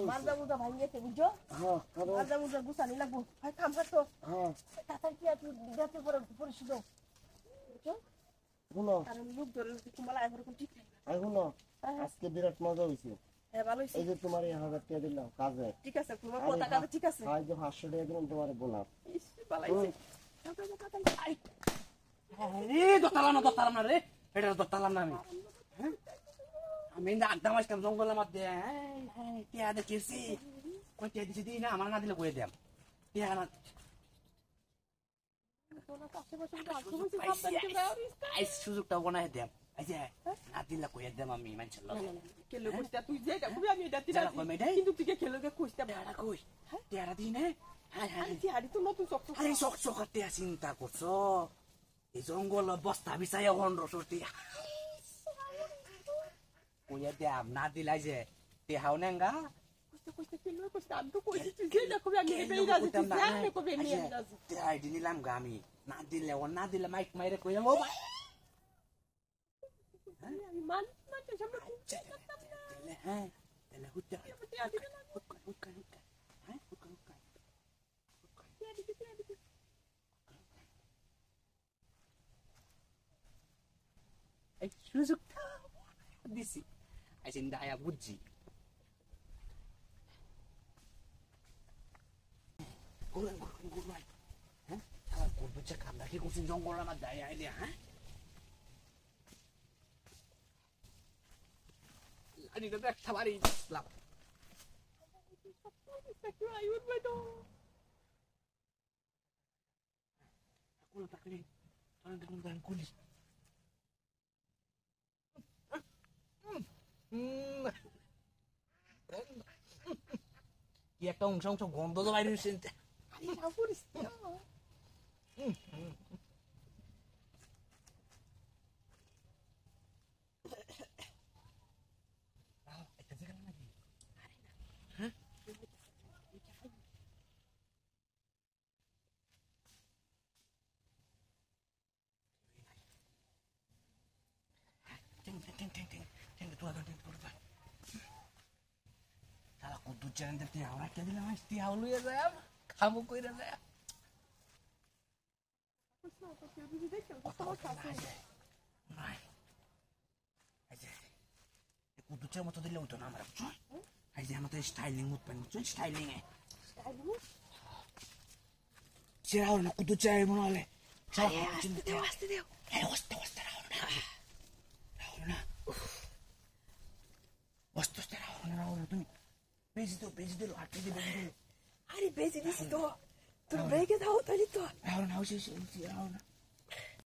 মালদা মুদা ভাঙিয়েছে বুঝছো? মালদা মুদা গুছানি লাগবো। ভাই কাম করতো। তাতার কি আর দেখতে পরিচিত বুঝছো? কারণ লোক ধরে তোমার এখন ঠিক নাই। আজকে বিরাট মজা হয়েছে। ভালো হয়েছে। এই যে তোমার 1000 টাকা দিলাম কাজে। ঠিক আছে তোমার কথা কাজে ঠিক আছে। এই যে 500 টাকা দিলাম তোমার বোনাস। ভালো হয়েছে। আরে দতালাম না রে। এটা দতালাম না আমি। হ্যাঁ আমি একদম আসলাম জঙ্গলের মধ্যে। হ্যাঁ টিয়া দেখেছি। কই টিয়া দিছি দিই না আমার না দিলে কই দেম। টিয়া না সুযোগটা বানাই দেম। এই যে না দিলে কই দেম আমি মানুষের লগে। কেলো কইতা তুই যে এটা খুবই আমি এটা দিলা কিন্তু তুই কেলোকে কইতা টিয়াটা কই টিয়াটা দিই না। হ্যাঁ হ্যাঁ টিয়াড়ি তো নতুন চক আরে চক টিয়া চিন্তা করছো এই জঙ্গল বস্তা বিছাইয়া 1500 টিয়া কইয়া দেম না দিলাই যে টিহাও নেঙ্গা কইতে কেলো কইতা আমি তো কইছি তুই যে এটা খুবই আমি এই রাজি তুই জানে কবে আমি রাজি টিয়া দিলাম গা আমি না দিলে মাইক মাইরে কইয়া ও ভাই আমি মান না কে সামনে হ্যাঁ তাহলে হুটটা হ্যাঁ এই সুযোগটা দিছি আইসিন দায়া বুঝছি গুরবাই হ্যাঁ আমার করবুচ্ছা কামড়া কি করছেন জঙ্গল আমার দায় আইলে হ্যাঁ লাড়িটা তো একটা বাড়ি লাভ কোনো তাকলে তখন গান করি কি একটা অংশ গন্ধ তো বাইরে হয়েছে কুদ্দুর চ্যানেল টিয়া একটা দিলাম টিয়া লইয়া যায় খাবো কইরা যায় কুদ্দুচের মতো দিলে হইতো না আমরা এই যে আমাদের স্টাইলিং মুখ পাই বুঝছো স্টাইলিং এ রাহুল না কুদ্দুচে মনে হলে রাহুল তুমি বেশি দিল আর কেজি বেশি দিল আরে বেশি দিছি তো তুমি বেগে দাও তাহলে তো রাহুল না রাহুল না